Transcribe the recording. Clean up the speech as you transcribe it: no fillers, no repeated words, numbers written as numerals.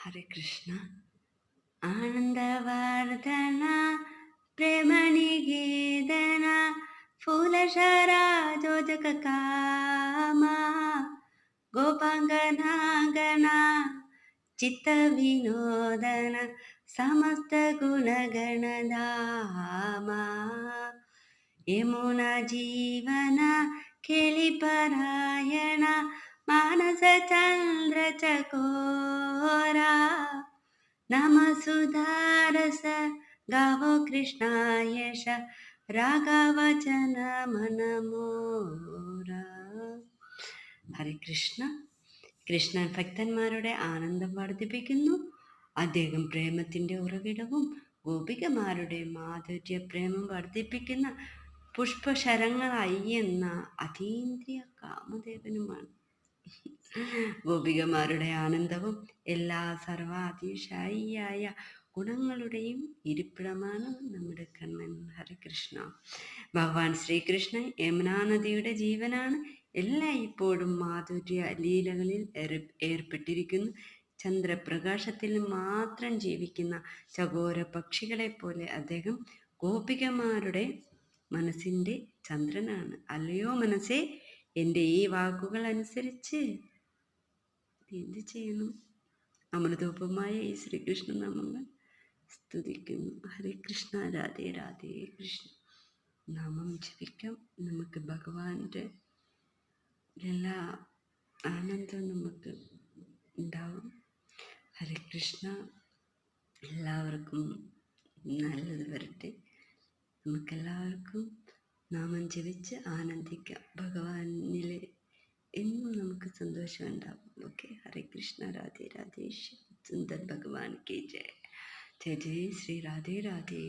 ഹരേ കൃഷ്ണ. ആനന്ദവർദ്ധന പ്രേമനികേതന ഫൂലശരാജോജക കാമ ഗോപാംഗനാഗണ ചിത്തവിനോദന സമസ്ത ഗുണഗണധാಮ ಯಮುನಾ ಜೀವನ ಕೇಳಿಪರಾಯಣ ಮಾನಸ ಚಂದ್ರ ಚಕೋರ ನಮ ಸುಧಾರಸ ಗಾವೋ ಕೃಷ್ಣ ಯಶ രാഘവചന മനമോര. ഹരേ കൃഷ്ണ. കൃഷ്ണൻ ഭക്തന്മാരുടെ ആനന്ദം വർദ്ധിപ്പിക്കുന്നു. അദ്ദേഹം പ്രേമത്തിൻ്റെ ഉറവിടവും ഗോപികമാരുടെ മാധുര്യ പ്രേമം വർദ്ധിപ്പിക്കുന്ന പുഷ്പശരങ്ങളായി എന്ന അതീന്ദ്രിയ കാമദേവനുമാണ്. ഗോപികമാരുടെ ആനന്ദവും എല്ലാ സർവാതിശായിയായ ഗുണങ്ങളുടെയും ഇരിപ്പിടമാണ് നമ്മുടെ കണ്ണൻ. ഹരികൃഷ്ണ. ഭഗവാൻ ശ്രീകൃഷ്ണൻ യമുനാ നദിയുടെ ജീവനാണ്. എല്ലായ്പ്പോഴും മാധുര്യ ലീലകളിൽ ഏർപ്പെട്ടിരിക്കുന്നു. ചന്ദ്രപ്രകാശത്തിൽ മാത്രം ജീവിക്കുന്ന ചകോര പക്ഷികളെ പോലെ അദ്ദേഹം ഗോപികമാരുടെ മനസ്സിൻ്റെ ചന്ദ്രനാണ്. അല്ലയോ മനസ്സേ, എൻ്റെ ഈ വാക്കുകൾ അനുസരിച്ച് എന്ത് ചെയ്യണം? അമൃതോപമായ ഈ ശ്രീകൃഷ്ണ നാമങ്ങൾ സ്തുതിക്കുന്നു. ഹരേ കൃഷ്ണ. രാധേ രാധേ കൃഷ്ണ. നാമം ജപിക്കാം. നമുക്ക് ഭഗവാന്റെ എല്ലാ ആനന്ദവും നമുക്ക് ഉണ്ടാവും. ഹരേ കൃഷ്ണ. എല്ലാവർക്കും നല്ലത് വരട്ടെ. നമുക്കെല്ലാവർക്കും നാമം ജപിച്ച് ആനന്ദിക്കാം. ഭഗവാനിൽ എന്നും നമുക്ക് സന്തോഷം ഉണ്ടാവും. ഓക്കെ. ഹരേ കൃഷ്ണ. രാധേ രാധേ. സുന്ദർ ഭഗവാൻ കി ജയ. ജയ ജയ ശ്രീ രാധേ രാധേ.